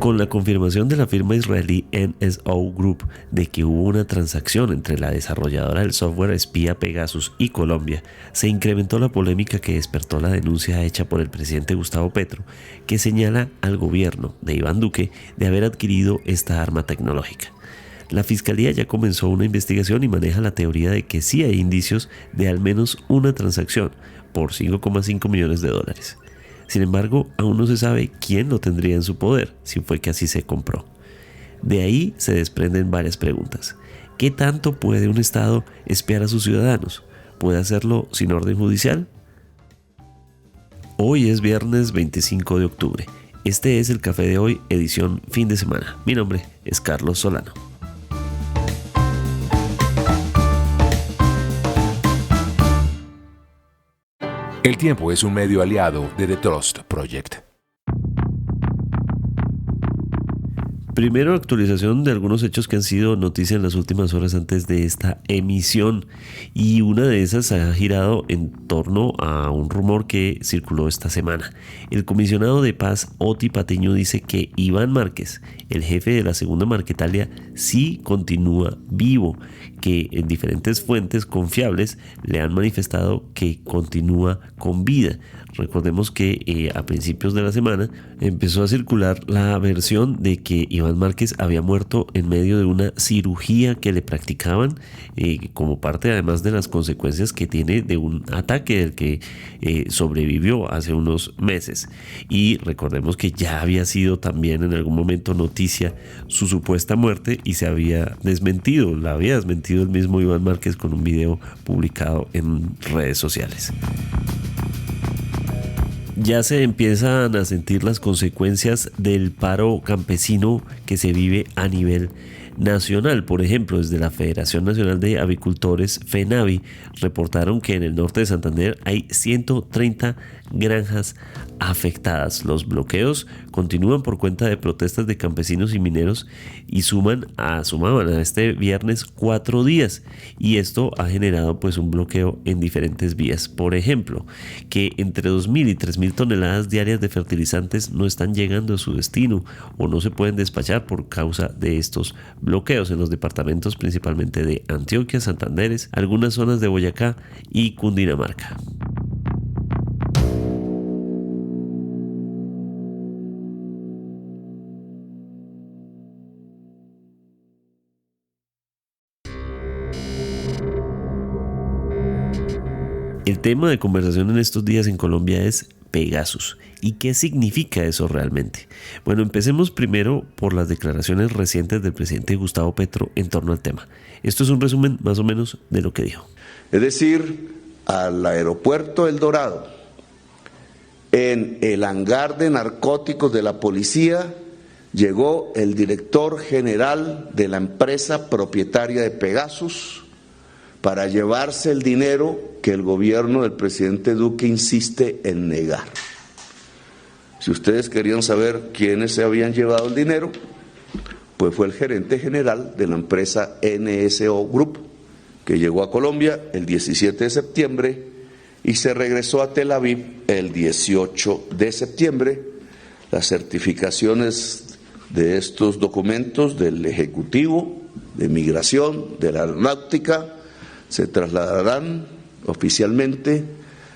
Con la confirmación de la firma israelí NSO Group de que hubo una transacción entre la desarrolladora del software espía Pegasus y Colombia, se incrementó la polémica que despertó la denuncia hecha por el presidente Gustavo Petro, que señala al gobierno de Iván Duque de haber adquirido esta arma tecnológica. La Fiscalía ya comenzó una investigación y maneja la teoría de que sí hay indicios de al menos una transacción por $5,5 millones. Sin embargo, aún no se sabe quién lo tendría en su poder, si fue que así se compró. De ahí se desprenden varias preguntas. ¿Qué tanto puede un Estado espiar a sus ciudadanos? ¿Puede hacerlo sin orden judicial? Hoy es viernes 25 de octubre. Este es el Café de Hoy, edición fin de semana. Mi nombre es Carlos Solano. El Tiempo es un medio aliado de The Trust Project. Primero, actualización de algunos hechos que han sido noticia en las últimas horas antes de esta emisión, y una de esas ha girado en torno a un rumor que circuló esta semana. El comisionado de paz Oti Patiño dice que Iván Márquez, el jefe de la segunda Marquetalia, sí continúa vivo, que en diferentes fuentes confiables le han manifestado que continúa con vida. Recordemos que a principios de la semana empezó a circular la versión de que Iván Márquez había muerto en medio de una cirugía que le practicaban como parte además de las consecuencias que tiene de un ataque del que sobrevivió hace unos meses. Y recordemos que ya había sido también en algún momento noticia su supuesta muerte y se había desmentido, la había desmentido el mismo Iván Márquez con un video publicado en redes sociales. Ya se empiezan a sentir las consecuencias del paro campesino que se vive a nivel nacional. Por ejemplo, desde la Federación Nacional de Avicultores, FENAVI, reportaron que en el norte de Santander hay 130 granjas afectadas. Los bloqueos continúan por cuenta de protestas de campesinos y mineros y sumaban a este viernes 4 días, y esto ha generado pues un bloqueo en diferentes vías. Por ejemplo, que entre 2.000 y 3.000 toneladas diarias de fertilizantes no están llegando a su destino o no se pueden despachar por causa de estos bloqueos en los departamentos principalmente de Antioquia, Santander, algunas zonas de Boyacá y Cundinamarca. El tema de conversación en estos días en Colombia es Pegasus. ¿Y qué significa eso realmente? Bueno, empecemos primero por las declaraciones recientes del presidente Gustavo Petro en torno al tema. Esto es un resumen más o menos de lo que dijo. Es decir, al aeropuerto El Dorado, en el hangar de narcóticos de la policía, llegó el director general de la empresa propietaria de Pegasus para llevarse el dinero que el gobierno del presidente Duque insiste en negar. Si ustedes querían saber quiénes se habían llevado el dinero, pues fue el gerente general de la empresa NSO Group, que llegó a Colombia el 17 de septiembre y se regresó a Tel Aviv el 18 de septiembre. Las certificaciones de estos documentos del Ejecutivo, de Migración, de la Aeronáutica, se trasladarán oficialmente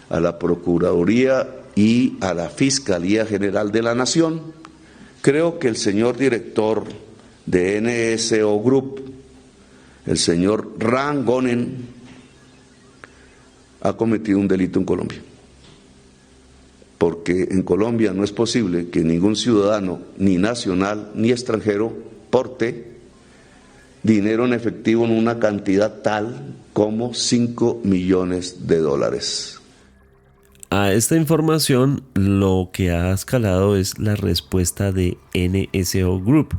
a la Procuraduría y a la Fiscalía General de la Nación. Creo que el señor director de NSO Group, el señor Ran Gonen, ha cometido un delito en Colombia. Porque en Colombia no es posible que ningún ciudadano, ni nacional ni extranjero, porte dinero en efectivo en una cantidad tal como $5 millones. A esta información lo que ha escalado es la respuesta de NSO Group,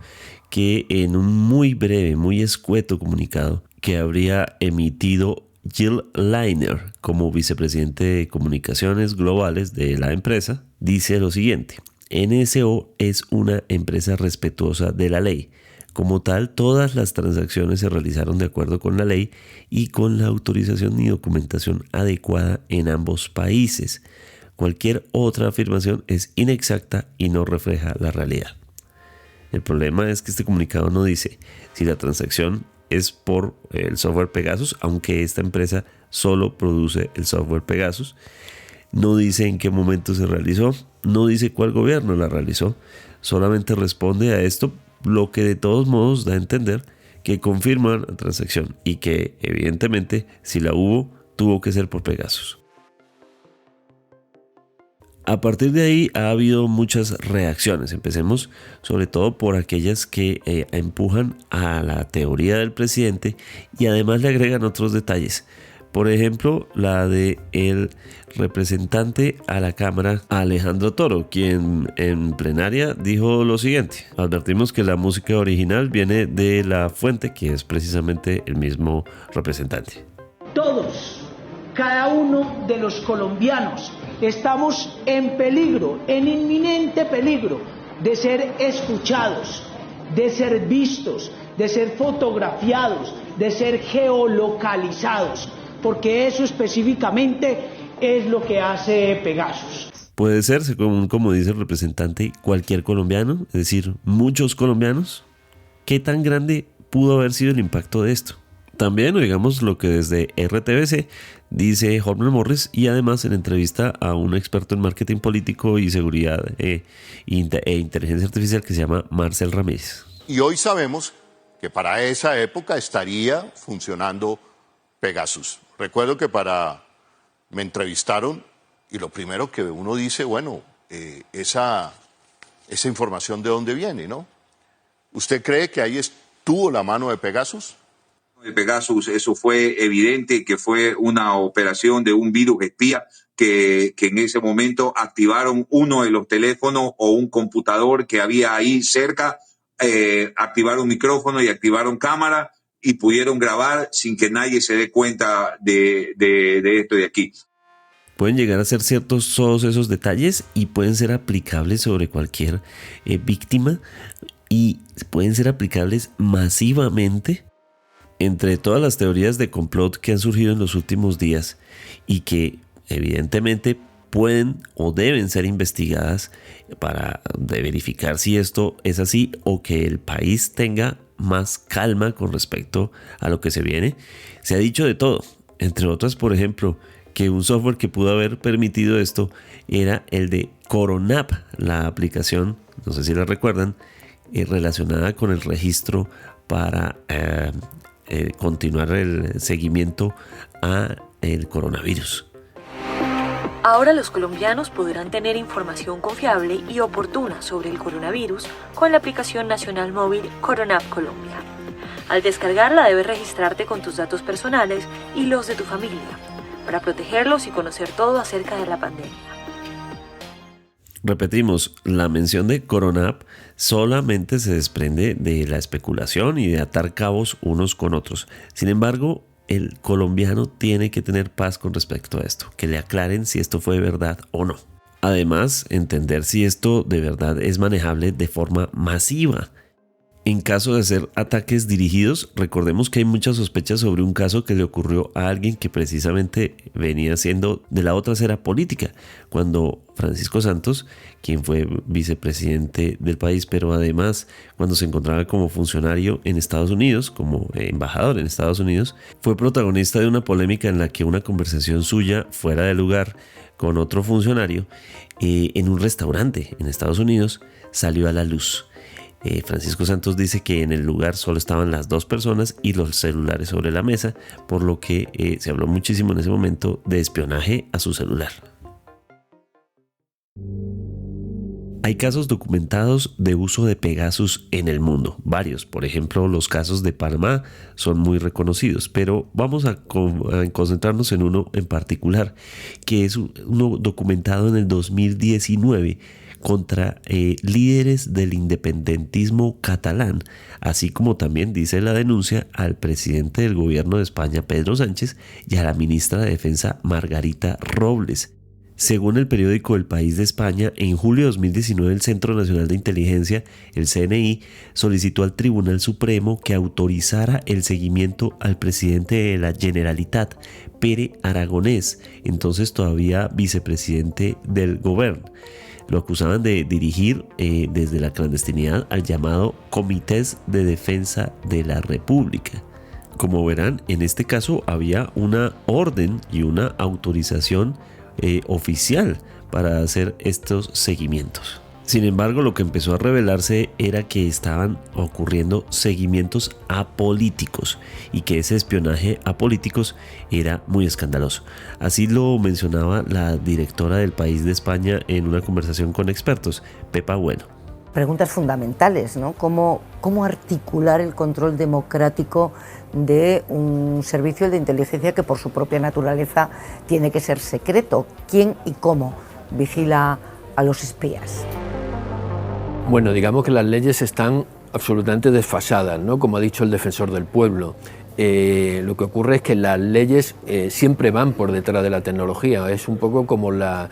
que en un muy breve, muy escueto comunicado que habría emitido Jill Leiner como vicepresidente de comunicaciones globales de la empresa, dice lo siguiente: NSO es una empresa respetuosa de la ley. Como tal, todas las transacciones se realizaron de acuerdo con la ley y con la autorización y documentación adecuada en ambos países. Cualquier otra afirmación es inexacta y no refleja la realidad. El problema es que este comunicado no dice si la transacción es por el software Pegasus, aunque esta empresa solo produce el software Pegasus. No dice en qué momento se realizó, no dice cuál gobierno la realizó, solamente responde a esto, lo que de todos modos da a entender que confirman la transacción y que evidentemente si la hubo, tuvo que ser por Pegasus. A partir de ahí ha habido muchas reacciones. Empecemos sobre todo por aquellas que empujan a la teoría del presidente y además le agregan otros detalles. Por ejemplo, la de el representante a la Cámara, Alejandro Toro, quien en plenaria dijo lo siguiente: advertimos que la música original viene de la fuente, que es precisamente el mismo representante. Todos, cada uno de los colombianos, estamos en peligro, en inminente peligro de ser escuchados, de ser vistos, de ser fotografiados, de ser geolocalizados, porque eso específicamente es lo que hace Pegasus. Puede ser, según como dice el representante, cualquier colombiano, es decir, muchos colombianos. ¿Qué tan grande pudo haber sido el impacto de esto? También oigamos lo que desde RTBC dice Jorge Morris, y además en entrevista a un experto en marketing político y seguridad e inteligencia artificial que se llama Marcel Ramírez. Y hoy sabemos que para esa época estaría funcionando Pegasus. Recuerdo que me entrevistaron y lo primero que uno dice, bueno, esa información de dónde viene, ¿no? ¿Usted cree que ahí estuvo la mano de Pegasus? De Pegasus, eso fue evidente que fue una operación de un virus espía que en ese momento activaron uno de los teléfonos o un computador que había ahí cerca, activaron micrófono y activaron cámara y pudieron grabar sin que nadie se dé cuenta de esto de aquí. Pueden llegar a ser ciertos todos esos detalles y pueden ser aplicables sobre cualquier víctima y pueden ser aplicables masivamente. Entre todas las teorías de complot que han surgido en los últimos días y que evidentemente pueden o deben ser investigadas para verificar si esto es así o que el país tenga más calma con respecto a lo que se viene, se ha dicho de todo. Entre otras, por ejemplo, que un software que pudo haber permitido esto era el de Coronap, la aplicación, no sé si la recuerdan, relacionada con el registro para continuar el seguimiento a el coronavirus. Ahora los colombianos podrán tener información confiable y oportuna sobre el coronavirus con la aplicación nacional móvil Coronap Colombia. Al descargarla debes registrarte con tus datos personales y los de tu familia para protegerlos y conocer todo acerca de la pandemia. Repetimos, la mención de Coronap solamente se desprende de la especulación y de atar cabos unos con otros. Sin embargo, el colombiano tiene que tener paz con respecto a esto, que le aclaren si esto fue verdad o no. Además, entender si esto de verdad es manejable de forma masiva. En caso de ser ataques dirigidos, recordemos que hay muchas sospechas sobre un caso que le ocurrió a alguien que precisamente venía siendo de la otra acera política, cuando Francisco Santos, quien fue vicepresidente del país, pero además cuando se encontraba como funcionario en Estados Unidos, como embajador en Estados Unidos, fue protagonista de una polémica en la que una conversación suya fuera de lugar con otro funcionario en un restaurante en Estados Unidos salió a la luz. Francisco Santos dice que en el lugar solo estaban las dos personas y los celulares sobre la mesa, por lo que se habló muchísimo en ese momento de espionaje a su celular. Hay casos documentados de uso de Pegasus en el mundo, varios. Por ejemplo, los casos de Panamá son muy reconocidos, pero vamos a concentrarnos en uno en particular, que es uno documentado en el 2019 contra líderes del independentismo catalán, así como también dice la denuncia al presidente del gobierno de España, Pedro Sánchez, y a la ministra de Defensa, Margarita Robles. Según el periódico El País de España, en julio de 2019 el Centro Nacional de Inteligencia, el CNI, solicitó al Tribunal Supremo que autorizara el seguimiento al presidente de la Generalitat, Pere Aragonés, entonces todavía vicepresidente del gobierno. Lo acusaban de dirigir desde la clandestinidad al llamado Comités de Defensa de la República. Como verán, en este caso había una orden y una autorización oficial para hacer estos seguimientos. Sin embargo, lo que empezó a revelarse era que estaban ocurriendo seguimientos a políticos y que ese espionaje a políticos era muy escandaloso. Así lo mencionaba la directora del País de España en una conversación con expertos, Pepa Bueno. Preguntas fundamentales, ¿no? ¿Cómo articular el control democrático de un servicio de inteligencia que por su propia naturaleza tiene que ser secreto? ¿Quién y cómo vigila a los espías? Bueno, digamos que las leyes están absolutamente desfasadas, ¿no? Como ha dicho el defensor del pueblo. Lo que ocurre es que las leyes siempre van por detrás de la tecnología. Es un poco como la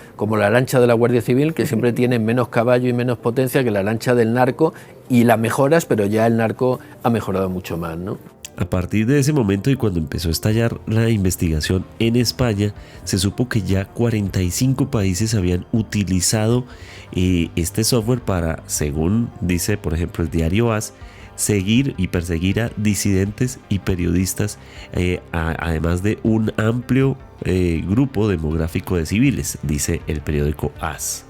lancha de la Guardia Civil, que siempre tiene menos caballo y menos potencia que la lancha del narco, y la mejoras, pero ya el narco ha mejorado mucho más, ¿no? A partir de ese momento y cuando empezó a estallar la investigación en España, se supo que ya 45 países habían utilizado este software para, según dice por ejemplo el diario AS, seguir y perseguir a disidentes y periodistas, además de un amplio grupo demográfico de civiles, dice el periódico AS.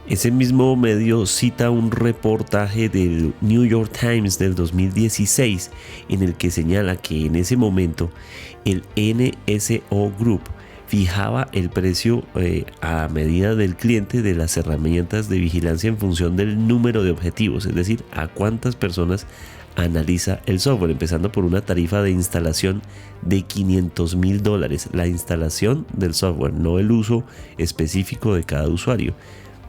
Ese mismo medio cita un reportaje del New York Times del 2016 en el que señala que en ese momento el NSO Group fijaba el precio a medida del cliente de las herramientas de vigilancia en función del número de objetivos, es decir, a cuántas personas analiza el software, empezando por una tarifa de instalación de $500,000, la instalación del software, no el uso específico de cada usuario.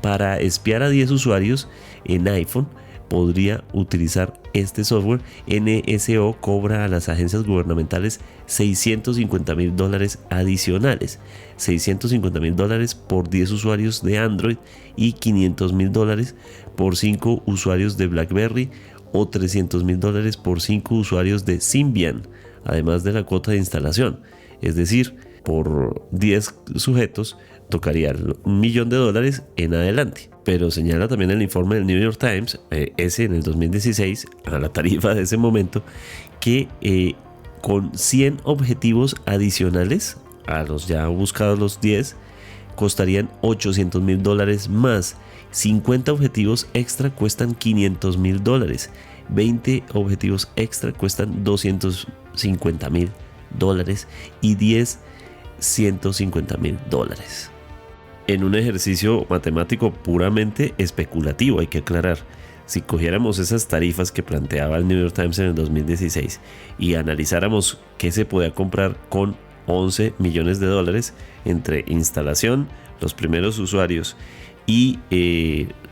Para espiar a 10 usuarios en iPhone podría utilizar este software. NSO cobra a las agencias gubernamentales $650,000 adicionales, $650,000 por 10 usuarios de Android y $500,000 por 5 usuarios de BlackBerry o $300,000 por 5 usuarios de Symbian, además de la cuota de instalación. Es decir, por 10 sujetos tocaría $1 millón en adelante. Pero señala también el informe del New York Times, ese en el 2016, a la tarifa de ese momento, que con 100 objetivos adicionales a los ya buscados los 10, costarían $800,000 más. 50 objetivos extra cuestan $500,000. 20 objetivos extra cuestan $250,000 y 10 $150,000. En un ejercicio matemático puramente especulativo, hay que aclarar. Si cogiéramos esas tarifas que planteaba el New York Times en el 2016 y analizáramos qué se podía comprar con $11 millones entre instalación, los primeros usuarios y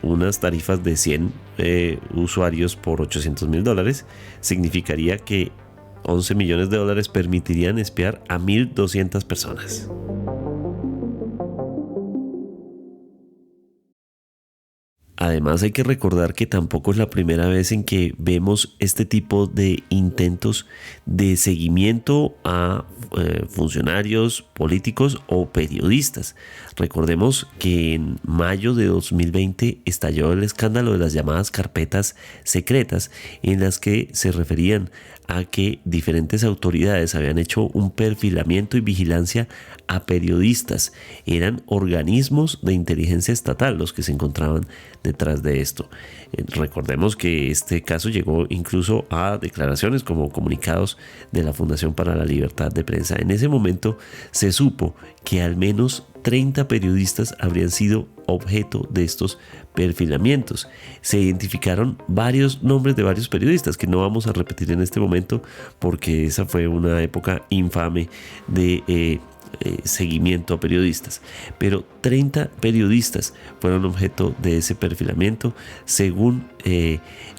unas tarifas de 100 usuarios por $800,000, significaría que $11 millones permitirían espiar a 1,200 personas. Además, hay que recordar que tampoco es la primera vez en que vemos este tipo de intentos de seguimiento a funcionarios políticos o periodistas. Recordemos que en mayo de 2020 estalló el escándalo de las llamadas carpetas secretas, en las que se referían a que diferentes autoridades habían hecho un perfilamiento y vigilancia a periodistas. Eran organismos de inteligencia estatal los que se encontraban detrás de esto. Recordemos que este caso llegó incluso a declaraciones como comunicados de la Fundación para la Libertad de Prensa. En ese momento se supo que al menos 30 periodistas habrían sido objeto de estos perfilamientos. Se identificaron varios nombres de varios periodistas que no vamos a repetir en este momento porque esa fue una época infame de seguimiento a periodistas, pero 30 periodistas fueron objeto de ese perfilamiento según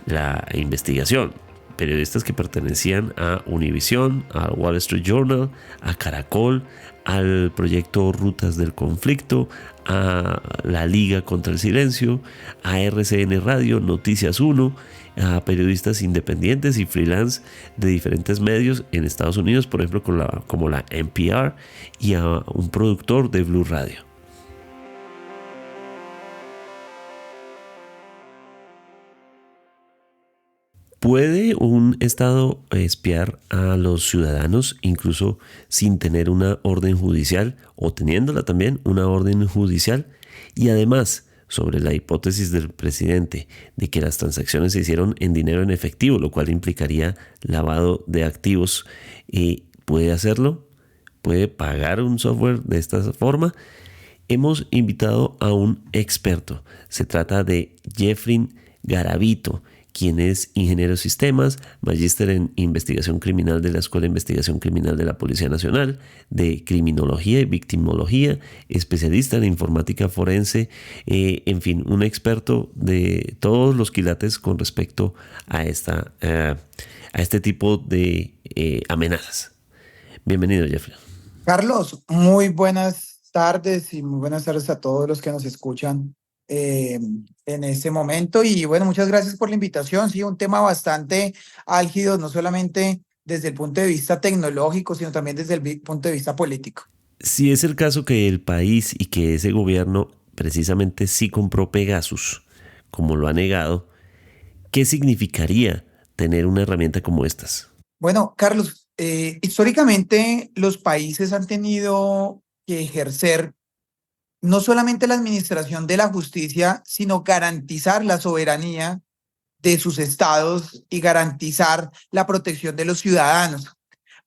la investigación. Periodistas que pertenecían a Univision, al Wall Street Journal, a Caracol, al proyecto Rutas del Conflicto, a la Liga contra el Silencio, a RCN Radio, Noticias 1, a periodistas independientes y freelance de diferentes medios en Estados Unidos, por ejemplo como la NPR, y a un productor de Blue Radio. ¿Puede un Estado espiar a los ciudadanos incluso sin tener una orden judicial o teniéndola también una orden judicial? Y además, sobre la hipótesis del presidente de que las transacciones se hicieron en dinero en efectivo, lo cual implicaría lavado de activos, ¿puede hacerlo? ¿Puede pagar un software de esta forma? Hemos invitado a un experto. Se trata de Jeffrey Garavito, quien es ingeniero de sistemas, magíster en investigación criminal de la Escuela de Investigación Criminal de la Policía Nacional, de criminología y victimología, especialista en informática forense, en fin, un experto de todos los quilates con respecto a este tipo de amenazas. Bienvenido, Jeffrey. Carlos, muy buenas tardes y muy buenas tardes a todos los que nos escuchan en este momento. Y bueno, muchas gracias por la invitación. Sí, un tema bastante álgido, no solamente desde el punto de vista tecnológico, sino también desde el punto de vista político. Si es el caso que el país y que ese gobierno precisamente sí compró Pegasus, como lo ha negado, ¿qué significaría tener una herramienta como estas? Bueno, Carlos, históricamente los países han tenido que ejercer no solamente la administración de la justicia, sino garantizar la soberanía de sus estados y garantizar la protección de los ciudadanos.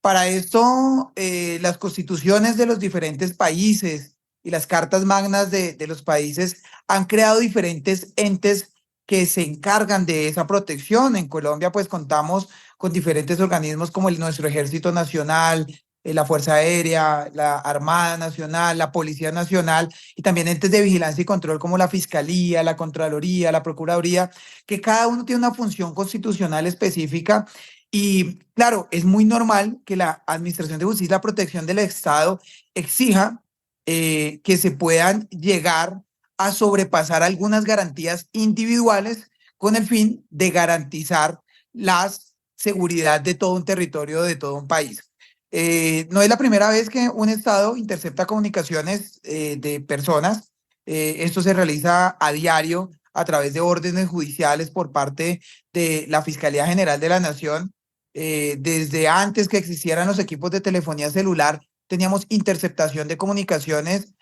Para esto, las constituciones de los diferentes países y las cartas magnas de los países han creado diferentes entes que se encargan de esa protección. En Colombia, pues contamos con diferentes organismos como nuestro Ejército Nacional, la Fuerza Aérea, la Armada Nacional, la Policía Nacional y también entes de vigilancia y control como la Fiscalía, la Contraloría, la Procuraduría, que cada uno tiene una función constitucional específica. Y claro, es muy normal que la Administración de Justicia y la Protección del Estado exija que se puedan llegar a sobrepasar algunas garantías individuales con el fin de garantizar la seguridad de todo un territorio, de todo un país. No es la primera vez que un Estado intercepta comunicaciones de personas. Esto se realiza a diario a través de órdenes judiciales por parte de la Fiscalía General de la Nación. Desde antes que existieran los equipos de telefonía celular, teníamos interceptación de comunicaciones.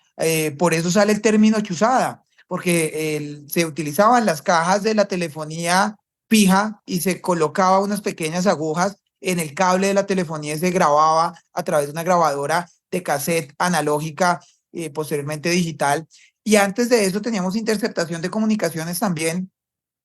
Por eso sale el término chuzada, porque se utilizaban las cajas de la telefonía fija y se colocaba unas pequeñas agujas en el cable de la telefonía y se grababa a través de una grabadora de cassette analógica, posteriormente digital. Y antes de eso teníamos interceptación de comunicaciones también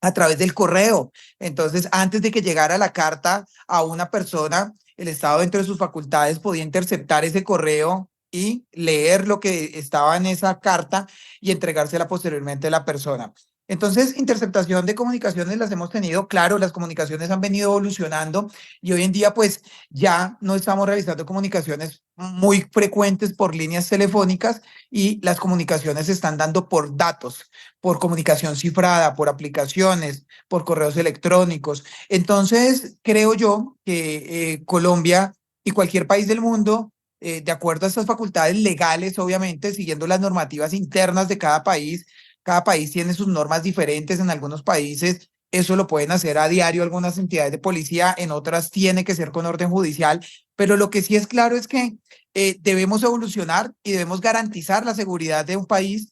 a través del correo. Entonces, antes de que llegara la carta a una persona, el Estado dentro de sus facultades podía interceptar ese correo y leer lo que estaba en esa carta y entregársela posteriormente a la persona. Entonces, interceptación de comunicaciones las hemos tenido, claro, las comunicaciones han venido evolucionando y hoy en día pues ya no estamos realizando comunicaciones muy frecuentes por líneas telefónicas y las comunicaciones se están dando por datos, por comunicación cifrada, por aplicaciones, por correos electrónicos. Entonces, creo yo que Colombia y cualquier país del mundo, de acuerdo a estas facultades legales, obviamente, siguiendo las normativas internas de cada país tiene sus normas diferentes. En algunos países eso lo pueden hacer a diario algunas entidades de policía, en otras tiene que ser con orden judicial, pero lo que sí es claro es que debemos evolucionar y debemos garantizar la seguridad de un país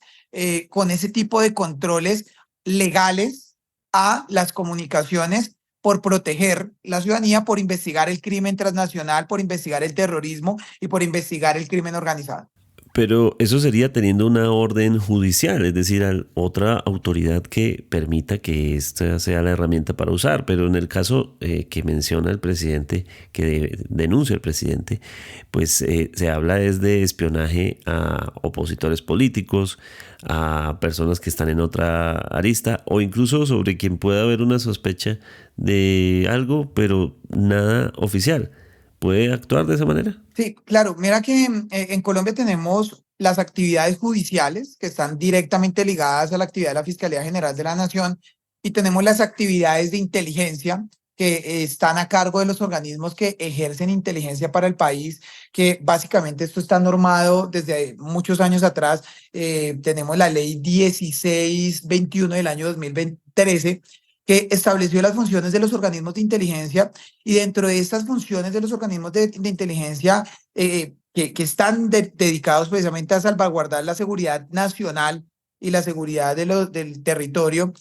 con ese tipo de controles legales a las comunicaciones por proteger la ciudadanía, por investigar el crimen transnacional, por investigar el terrorismo y por investigar el crimen organizado. Pero eso sería teniendo una orden judicial, es decir, otra autoridad que permita que esta sea la herramienta para usar. Pero en el caso que menciona el presidente, que denuncia el presidente, pues se habla de espionaje a opositores políticos, a personas que están en otra arista, o incluso sobre quien pueda haber una sospecha de algo, pero nada oficial. ¿Puede actuar de esa manera? Sí, claro. Mira que en Colombia tenemos las actividades judiciales que están directamente ligadas a la actividad de la Fiscalía General de la Nación y tenemos las actividades de inteligencia que están a cargo de los organismos que ejercen inteligencia para el país, que básicamente esto está normado desde muchos años atrás. Tenemos la ley 1621 del año 2013 que estableció las funciones de los organismos de inteligencia, y dentro de estas funciones de los organismos de inteligencia que están dedicados precisamente a salvaguardar la seguridad nacional y la seguridad del territorio,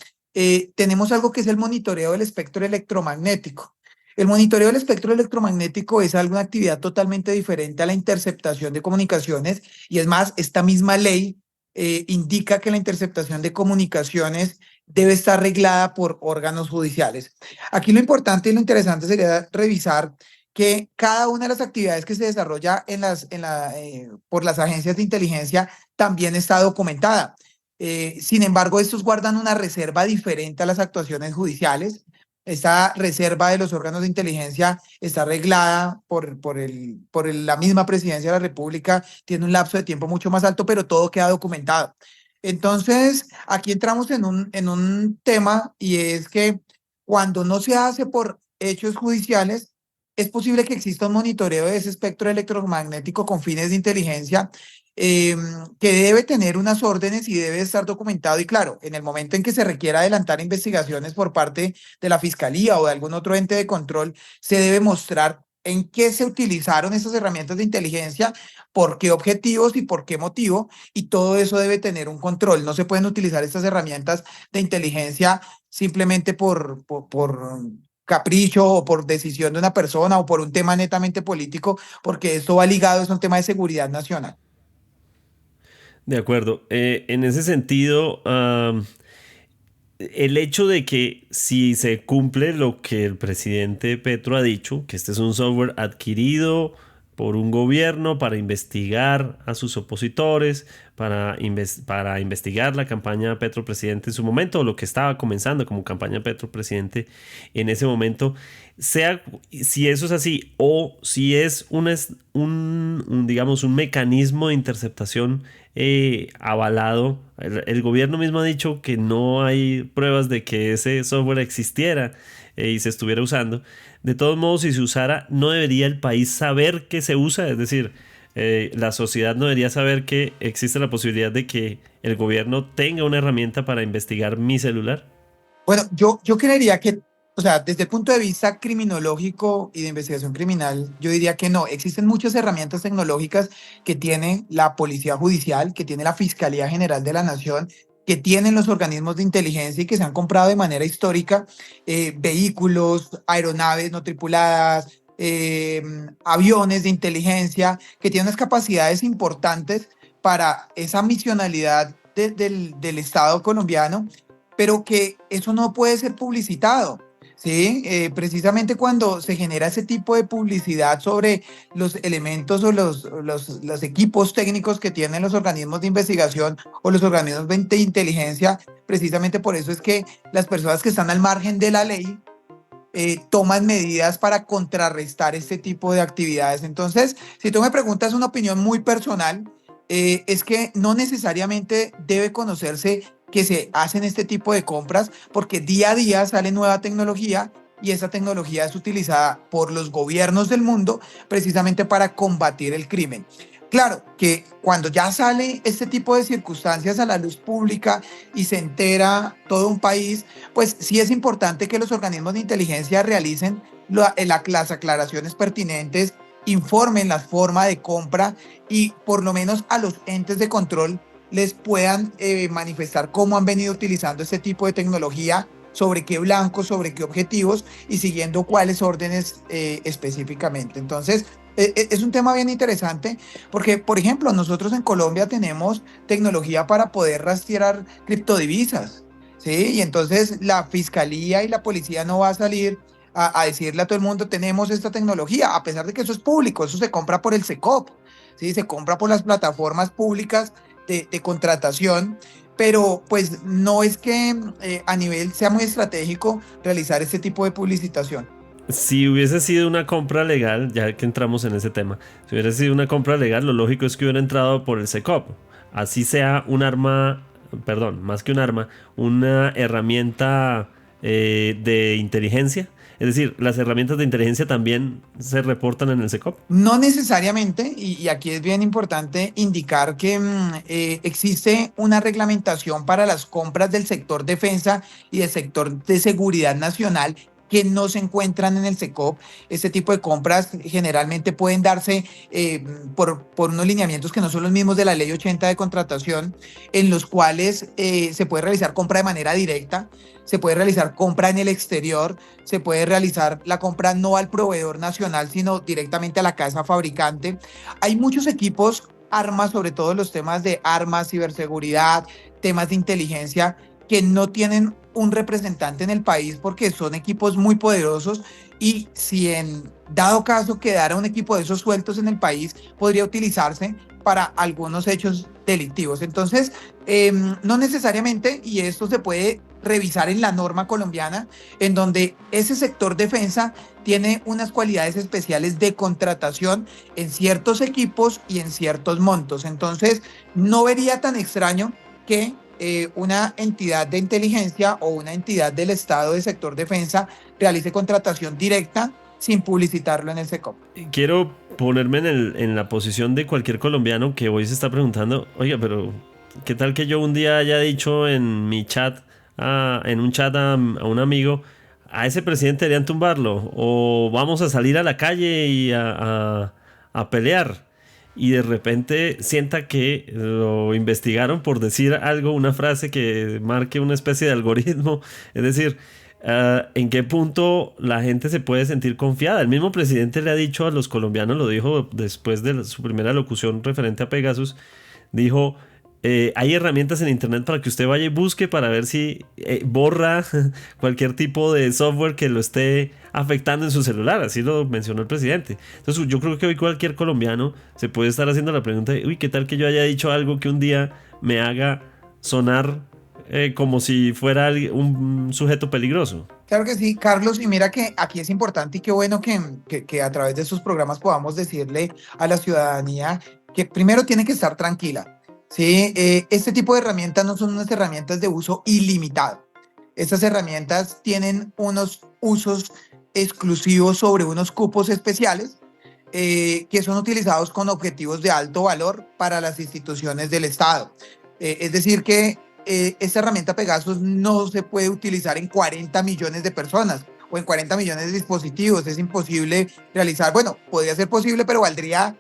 tenemos algo que es el monitoreo del espectro electromagnético. El monitoreo del espectro electromagnético es alguna actividad totalmente diferente a la interceptación de comunicaciones, y es más, esta misma ley indica que la interceptación de comunicaciones debe estar reglada por órganos judiciales. Aquí lo importante y lo interesante sería revisar que cada una de las actividades que se desarrolla por las agencias de inteligencia también está documentada. Sin embargo, estos guardan una reserva diferente a las actuaciones judiciales. Esta reserva de los órganos de inteligencia está reglada por la misma Presidencia de la República, tiene un lapso de tiempo mucho más alto, pero todo queda documentado. Entonces, aquí entramos en un tema, y es que cuando no se hace por hechos judiciales, es posible que exista un monitoreo de ese espectro electromagnético con fines de inteligencia, que debe tener unas órdenes y debe estar documentado. Y claro, en el momento en que se requiera adelantar investigaciones por parte de la Fiscalía o de algún otro ente de control, se debe mostrar en qué se utilizaron esas herramientas de inteligencia, por qué objetivos y por qué motivo, y todo eso debe tener un control. No se pueden utilizar estas herramientas de inteligencia simplemente por capricho o por decisión de una persona o por un tema netamente político, porque esto va ligado a un tema de seguridad nacional. De acuerdo. En ese sentido, el hecho de que si se cumple lo que el presidente Petro ha dicho, que este es un software adquirido por un gobierno para investigar a sus opositores, para investigar la campaña Petro Presidente en su momento, o lo que estaba comenzando como campaña Petro Presidente en ese momento, sea si eso es así o si es digamos, un mecanismo de interceptación avalado. El gobierno mismo ha dicho que no hay pruebas de que ese software existiera y se estuviera usando. De todos modos, si se usara, no debería el país saber que se usa, es decir, la sociedad no debería saber que existe la posibilidad de que el gobierno tenga una herramienta para investigar mi celular. Bueno, yo creería que, o sea, desde el punto de vista criminológico y de investigación criminal, yo diría que no. Existen muchas herramientas tecnológicas que tiene la Policía Judicial, que tiene la Fiscalía General de la Nación, que tienen los organismos de inteligencia y que se han comprado de manera histórica vehículos, aeronaves no tripuladas, aviones de inteligencia, que tienen unas capacidades importantes para esa misionalidad del Estado colombiano, pero que eso no puede ser publicitado. Sí, precisamente cuando se genera ese tipo de publicidad sobre los elementos o los equipos técnicos que tienen los organismos de investigación o los organismos de inteligencia, precisamente por eso es que las personas que están al margen de la ley toman medidas para contrarrestar este tipo de actividades. Entonces, si tú me preguntas una opinión muy personal, es que no necesariamente debe conocerse que se hacen este tipo de compras, porque día a día sale nueva tecnología y esa tecnología es utilizada por los gobiernos del mundo precisamente para combatir el crimen. Claro que cuando ya sale este tipo de circunstancias a la luz pública y se entera todo un país, pues sí es importante que los organismos de inteligencia realicen las aclaraciones pertinentes, informen la forma de compra y por lo menos a los entes de control les puedan manifestar cómo han venido utilizando este tipo de tecnología, sobre qué blancos, sobre qué objetivos y siguiendo cuáles órdenes específicamente. Entonces, es un tema bien interesante porque, por ejemplo, nosotros en Colombia tenemos tecnología para poder rastrear criptodivisas, ¿sí? Y entonces la fiscalía y la policía no va a salir a decirle a todo el mundo, tenemos esta tecnología, a pesar de que eso es público, eso se compra por el SECOP, ¿sí? Se compra por las plataformas públicas de contratación, pero pues no es que a nivel sea muy estratégico realizar este tipo de publicitación. Si hubiese sido una compra legal, ya que entramos en ese tema, si hubiera sido una compra legal, lo lógico es que hubiera entrado por el SECOP. Así sea un arma, perdón, más que un arma, una herramienta de inteligencia. Es decir, ¿las herramientas de inteligencia también se reportan en el SECOP? No necesariamente, y aquí es bien importante indicar que existe una reglamentación para las compras del sector defensa y del sector de seguridad nacional que no se encuentran en el SECOP. Este tipo de compras generalmente pueden darse por unos lineamientos que no son los mismos de la Ley 80 de contratación, en los cuales se puede realizar compra de manera directa, se puede realizar compra en el exterior, se puede realizar la compra no al proveedor nacional, sino directamente a la casa fabricante. Hay muchos equipos, armas, sobre todo los temas de armas, ciberseguridad, temas de inteligencia, que no tienen un representante en el país porque son equipos muy poderosos, y si en dado caso quedara un equipo de esos sueltos en el país, podría utilizarse para algunos hechos delictivos. Entonces, no necesariamente, y esto se puede revisar en la norma colombiana, en donde ese sector defensa tiene unas cualidades especiales de contratación en ciertos equipos y en ciertos montos. Entonces, no vería tan extraño que una entidad de inteligencia o una entidad del Estado de sector defensa realice contratación directa sin publicitarlo en el SECOP. Quiero ponerme en la posición de cualquier colombiano que hoy se está preguntando, oiga, pero ¿qué tal que yo un día haya dicho en mi chat, en un chat a un amigo, a ese presidente deberían tumbarlo, o vamos a salir a la calle y a pelear? Y de repente sienta que lo investigaron por decir algo, una frase que marque una especie de algoritmo. Es decir, ¿en qué punto la gente se puede sentir confiada? El mismo presidente le ha dicho a los colombianos, lo dijo después de su primera locución referente a Pegasus, dijo: hay herramientas en internet para que usted vaya y busque para ver si borra cualquier tipo de software que lo esté afectando en su celular. Así lo mencionó el presidente. Entonces yo creo que hoy cualquier colombiano se puede estar haciendo la pregunta de, uy, ¿qué tal que yo haya dicho algo que un día me haga sonar como si fuera un sujeto peligroso? Claro que sí, Carlos, y mira que aquí es importante y qué bueno que a través de sus programas podamos decirle a la ciudadanía que primero tiene que estar tranquila. Sí, este tipo de herramientas no son unas herramientas de uso ilimitado. Estas herramientas tienen unos usos exclusivos sobre unos cupos especiales que son utilizados con objetivos de alto valor para las instituciones del Estado. Es decir que esta herramienta Pegasus no se puede utilizar en 40 millones de personas o en 40 millones de dispositivos. Es imposible realizar, bueno, podría ser posible, pero valdría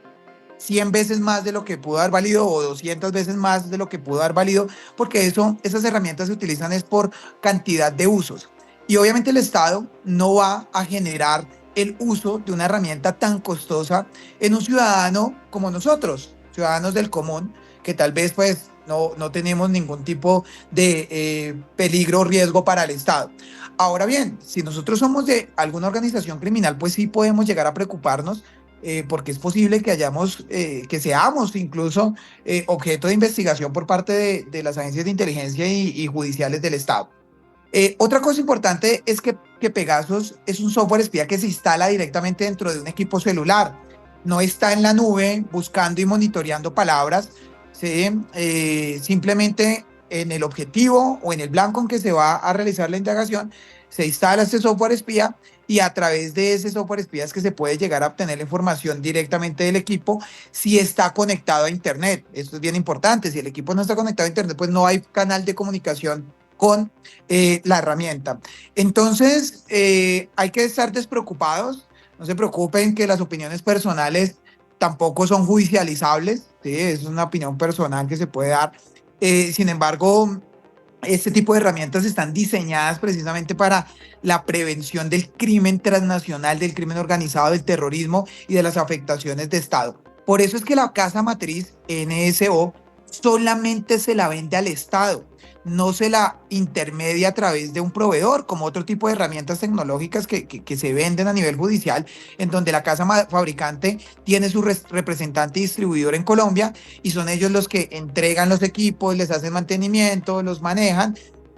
100 veces más de lo que pudo haber valido o 200 veces más de lo que pudo haber valido, porque esas herramientas se utilizan es por cantidad de usos. Y obviamente el Estado no va a generar el uso de una herramienta tan costosa en un ciudadano como nosotros, ciudadanos del común, que tal vez pues no tenemos ningún tipo de peligro o riesgo para el Estado. Ahora bien, si nosotros somos de alguna organización criminal, pues sí podemos llegar a preocuparnos, porque es posible que seamos incluso objeto de investigación por parte de las agencias de inteligencia y judiciales del Estado. Otra cosa importante es que Pegasus es un software espía que se instala directamente dentro de un equipo celular. No está en la nube buscando y monitoreando palabras, ¿sí? Simplemente en el objetivo o en el blanco en que se va a realizar la indagación, se instala este software espía, y a través de ese software espía es que se puede llegar a obtener la información directamente del equipo si está conectado a internet. Esto es bien importante. Si el equipo no está conectado a internet, pues no hay canal de comunicación con la herramienta. Entonces, hay que estar despreocupados. No se preocupen que las opiniones personales tampoco son judicializables, ¿sí? Es una opinión personal que se puede dar. Sin embargo, este tipo de herramientas están diseñadas precisamente para la prevención del crimen transnacional, del crimen organizado, del terrorismo y de las afectaciones de Estado. Por eso es que la casa matriz NSO solamente se la vende al Estado, no se la intermedia a través de un proveedor, como otro tipo de herramientas tecnológicas que se venden a nivel judicial, en donde la casa fabricante tiene su representante y distribuidor en Colombia, y son ellos los que entregan los equipos, les hacen mantenimiento, los manejan,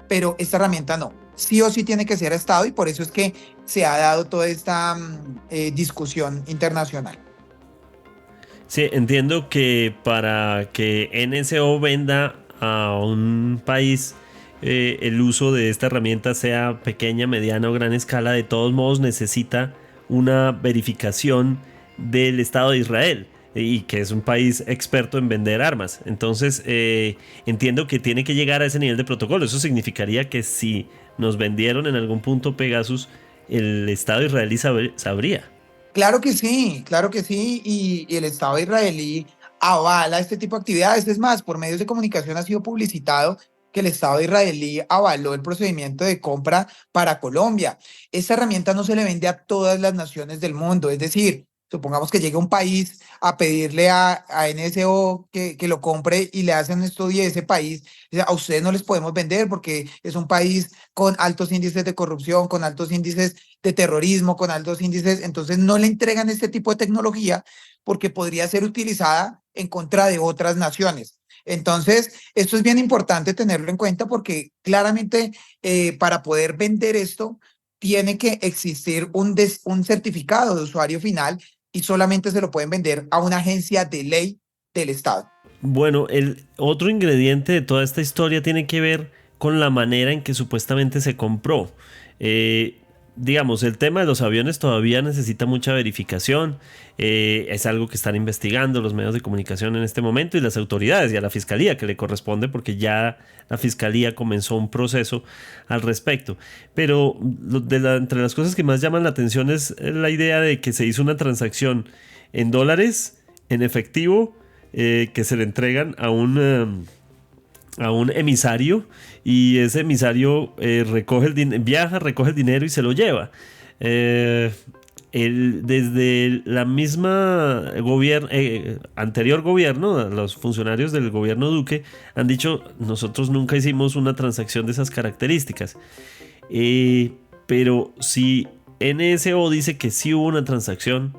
pero esta herramienta no. Sí o sí tiene que ser Estado, y por eso es que se ha dado toda esta discusión internacional. Sí, entiendo que para que NSO venda a un país el uso de esta herramienta, sea pequeña, mediana o gran escala, de todos modos necesita una verificación del Estado de Israel, y que es un país experto en vender armas. Entonces entiendo que tiene que llegar a ese nivel de protocolo. Eso significaría que si nos vendieron en algún punto Pegasus, el Estado israelí sabría. Claro que sí, y el Estado israelí avala este tipo de actividades. Es más, por medios de comunicación ha sido publicitado que el Estado israelí avaló el procedimiento de compra para Colombia. Esta herramienta no se le vende a todas las naciones del mundo, es decir, supongamos que llega un país a pedirle a NSO que lo compre y le hacen un estudio de ese país. A ustedes no les podemos vender porque es un país con altos índices de corrupción, con altos índices de terrorismo, con altos índices. Entonces no le entregan este tipo de tecnología porque podría ser utilizada en contra de otras naciones. Entonces, esto es bien importante tenerlo en cuenta porque claramente para poder vender esto tiene que existir un certificado de usuario final y solamente se lo pueden vender a una agencia de ley del Estado. Bueno, el otro ingrediente de toda esta historia tiene que ver con la manera en que supuestamente se compró. Digamos, el tema de los aviones todavía necesita mucha verificación. Es algo que están investigando los medios de comunicación en este momento y las autoridades, y a la fiscalía que le corresponde, porque ya la fiscalía comenzó un proceso al respecto. Pero entre las cosas que más llaman la atención es la idea de que se hizo una transacción en dólares, en efectivo, que se le entregan a un emisario, y ese emisario viaja, recoge el dinero y se lo lleva. Desde la misma anterior gobierno, los funcionarios del gobierno Duque han dicho: nosotros nunca hicimos una transacción de esas características. Pero si NSO dice que sí hubo una transacción,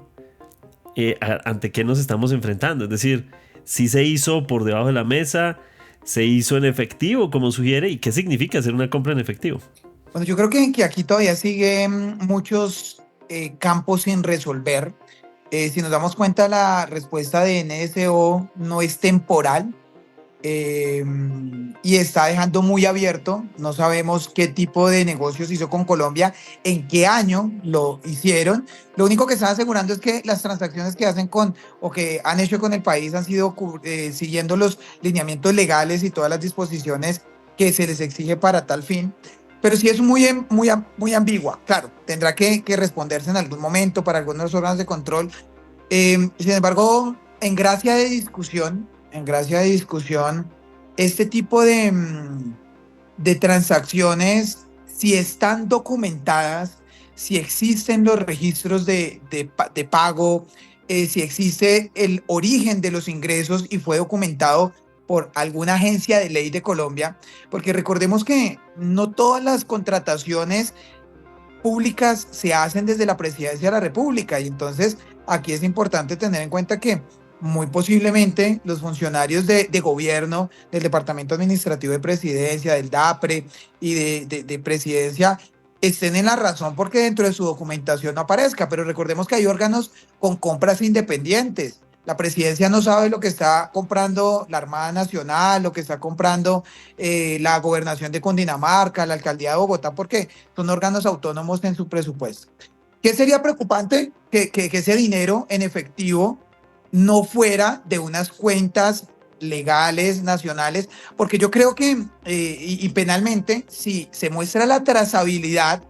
¿ante qué nos estamos enfrentando? Es decir, si se hizo por debajo de la mesa, se hizo en efectivo, como sugiere, ¿y qué significa hacer una compra en efectivo? Bueno, yo creo que aquí todavía siguen muchos campos sin resolver. Si nos damos cuenta, la respuesta de NSO no es temporal y está dejando muy abierto. No sabemos qué tipo de negocios hizo con Colombia, en qué año lo hicieron. Lo único que están asegurando es que las transacciones que hacen o que han hecho con el país han sido siguiendo los lineamientos legales y todas las disposiciones que se les exige para tal fin. Pero sí es muy ambigua. Claro, tendrá que responderse en algún momento para algunos órganos de control. Sin embargo, en gracia de discusión, este tipo de transacciones, si están documentadas, si existen los registros de pago, si existe el origen de los ingresos y fue documentado por alguna agencia de ley de Colombia, porque recordemos que no todas las contrataciones públicas se hacen desde la Presidencia de la República, y entonces aquí es importante tener en cuenta que muy posiblemente los funcionarios de gobierno, del Departamento Administrativo de Presidencia, del DAPRE y de Presidencia, estén en la razón porque dentro de su documentación no aparezca. Pero recordemos que hay órganos con compras independientes. La Presidencia no sabe lo que está comprando la Armada Nacional, lo que está comprando la Gobernación de Cundinamarca, la Alcaldía de Bogotá, porque son órganos autónomos en su presupuesto. ¿Qué sería preocupante? Que ese dinero en efectivo no fuera de unas cuentas legales, nacionales, porque yo creo que, y penalmente, si se muestra la trazabilidad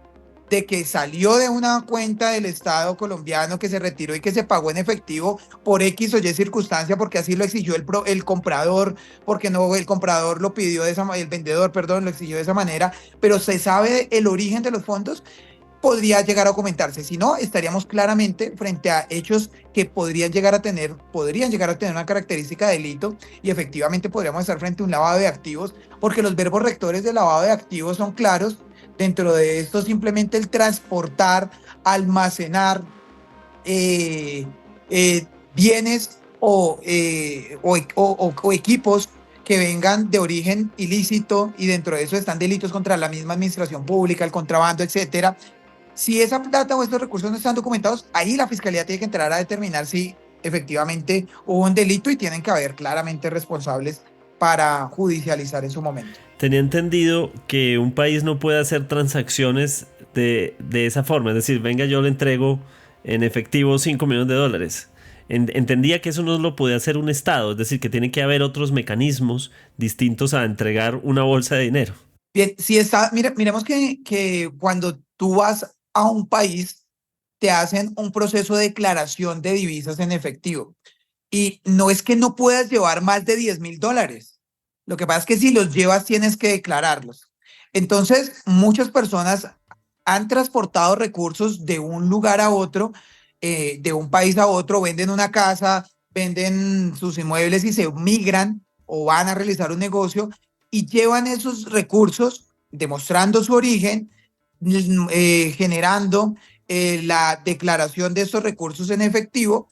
de que salió de una cuenta del Estado colombiano, que se retiró y que se pagó en efectivo por X o Y circunstancia, porque así lo exigió el comprador, porque no el comprador lo pidió de esa manera, el vendedor, perdón, lo exigió de esa manera, pero se sabe el origen de los fondos, podría llegar a comentarse. Si no, estaríamos claramente frente a hechos que podrían llegar a tener una característica de delito, y efectivamente podríamos estar frente a un lavado de activos, porque los verbos rectores del lavado de activos son claros. Dentro de esto, simplemente el transportar, almacenar bienes o equipos que vengan de origen ilícito, y dentro de eso están delitos contra la misma administración pública, el contrabando, etcétera. Si esa plata o estos recursos no están documentados, ahí la Fiscalía tiene que entrar a determinar si efectivamente hubo un delito, y tienen que haber claramente responsables para judicializar en su momento. tenía entendido que un país no puede hacer transacciones de esa forma. Es decir, venga, yo le entrego en efectivo $5 millones. Entendía que eso no lo podía hacer un Estado. Es decir, que tiene que haber otros mecanismos distintos a entregar una bolsa de dinero. Bien, si está, miremos que cuando tú vas a un país, te hacen un proceso de declaración de divisas en efectivo. Y no es que no puedas llevar más de $10,000. Lo que pasa es que si los llevas, tienes que declararlos. Entonces, muchas personas han transportado recursos de un lugar a otro, de un país a otro, venden una casa, venden sus inmuebles y se migran o van a realizar un negocio y llevan esos recursos demostrando su origen, generando la declaración de esos recursos en efectivo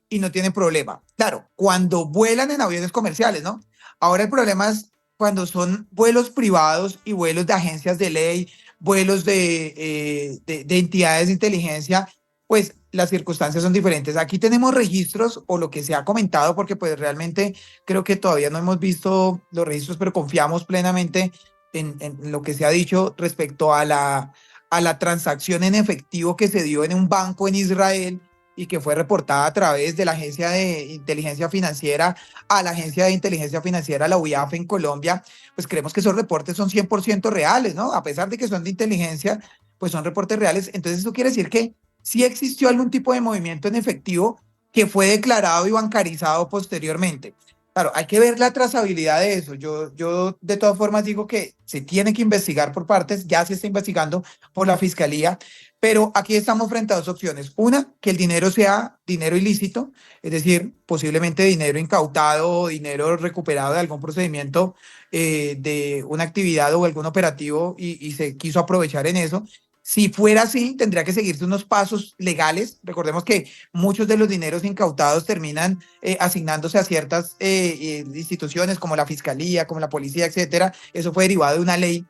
y no tienen problema. Claro, cuando vuelan en aviones comerciales, ¿no? Ahora el problema es cuando son vuelos privados y vuelos de agencias de ley, vuelos de entidades de inteligencia, pues las circunstancias son diferentes. Aquí tenemos registros o lo que se ha comentado, porque pues realmente creo que todavía no hemos visto los registros, pero confiamos plenamente en lo que se ha dicho respecto a la transacción en efectivo que se dio en un banco en Israel y que fue reportada a través de la Agencia de Inteligencia Financiera a la Agencia de Inteligencia Financiera, la UIAF en Colombia. Pues creemos que esos reportes son 100% reales, ¿no? A pesar de que son de inteligencia, pues son reportes reales. Entonces eso quiere decir que sí existió algún tipo de movimiento en efectivo que fue declarado y bancarizado posteriormente. Claro, hay que ver la trazabilidad de eso. Yo de todas formas digo que se tiene que investigar por partes, ya se está investigando por la Fiscalía, pero aquí estamos frente a dos opciones. Una, que el dinero sea dinero ilícito, es decir, posiblemente dinero incautado o dinero recuperado de algún procedimiento de una actividad o algún operativo y se quiso aprovechar en eso. Si fuera así, tendría que seguirse unos pasos legales. Recordemos que muchos de los dineros incautados terminan asignándose a ciertas instituciones como la Fiscalía, como la Policía, etcétera. Eso fue derivado de una ley,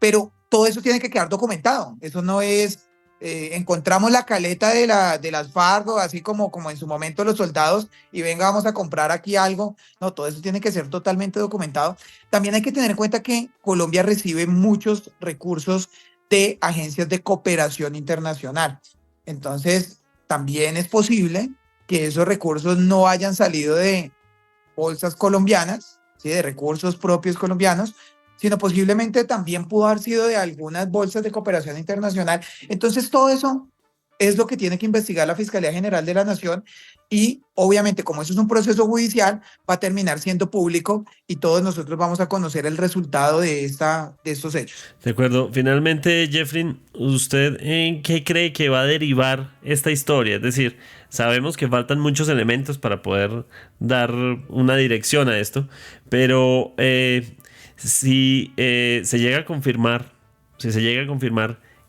pero todo eso tiene que quedar documentado. Eso no es, encontramos la caleta de las FARC, así como en su momento los soldados, y venga, vamos a comprar aquí algo. No, todo eso tiene que ser totalmente documentado. También hay que tener en cuenta que Colombia recibe muchos recursos de agencias de cooperación internacional. Entonces, también es posible que esos recursos no hayan salido de bolsas colombianas, ¿sí? De recursos propios colombianos, sino posiblemente también pudo haber sido de algunas bolsas de cooperación internacional. Entonces, todo eso es lo que tiene que investigar la Fiscalía General de la Nación y obviamente como eso es un proceso judicial va a terminar siendo público y todos nosotros vamos a conocer el resultado de estos hechos. De acuerdo. Finalmente, Jeffrey, ¿usted en qué cree que va a derivar esta historia? Es decir, sabemos que faltan muchos elementos para poder dar una dirección a esto, pero si se llega a confirmar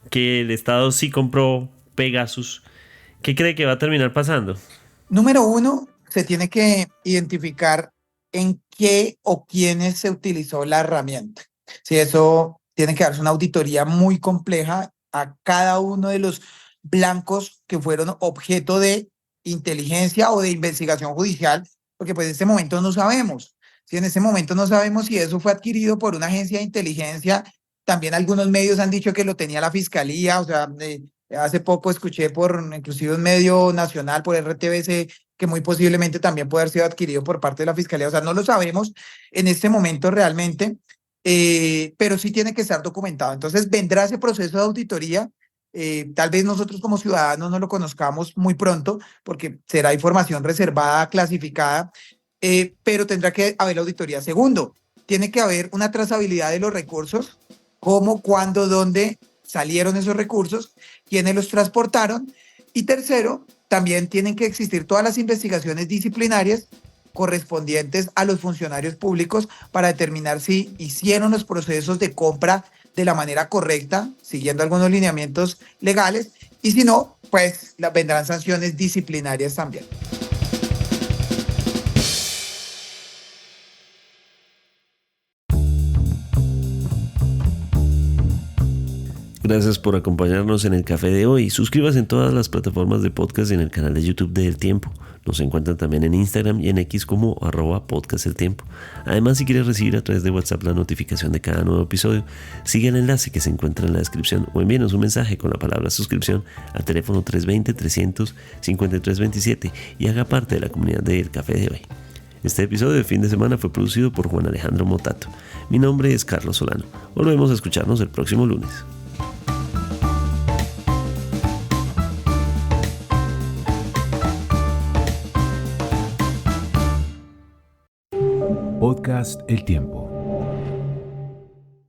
que el Estado sí compró Pegasus, ¿qué cree que va a terminar pasando? Número uno, se tiene que identificar en qué o quiénes se utilizó la herramienta. Si eso tiene que darse una auditoría muy compleja a cada uno de los blancos que fueron objeto de inteligencia o de investigación judicial, porque pues en este momento no sabemos. Si en este momento no sabemos si eso fue adquirido por una agencia de inteligencia, también algunos medios han dicho que lo tenía la Fiscalía, o sea, hace poco escuché por inclusive un medio nacional, por RTBC, que muy posiblemente también puede haber sido adquirido por parte de la Fiscalía. O sea, no lo sabemos en este momento realmente, pero sí tiene que estar documentado. Entonces vendrá ese proceso de auditoría. Tal vez nosotros como ciudadanos no lo conozcamos muy pronto porque será información reservada, clasificada, pero tendrá que haber auditoría. Segundo, tiene que haber una trazabilidad de los recursos, cómo, cuándo, dónde salieron esos recursos, quiénes los transportaron. Y tercero, también tienen que existir todas las investigaciones disciplinarias correspondientes a los funcionarios públicos para determinar si hicieron los procesos de compra de la manera correcta, siguiendo algunos lineamientos legales, y si no, pues vendrán sanciones disciplinarias también. Gracias por acompañarnos en el café de hoy. Suscríbase en todas las plataformas de podcast y en el canal de YouTube de El Tiempo. Nos encuentran también en Instagram y en X como @podcasteltiempo. Además, si quieres recibir a través de WhatsApp la notificación de cada nuevo episodio, sigue el enlace que se encuentra en la descripción o envíenos un mensaje con la palabra suscripción al teléfono 320-300-5327 y haga parte de la comunidad de El Café de hoy. Este episodio de fin de semana fue producido por Juan Alejandro Motato. Mi nombre es Carlos Solano. Volvemos a escucharnos el próximo lunes. Podcast El Tiempo.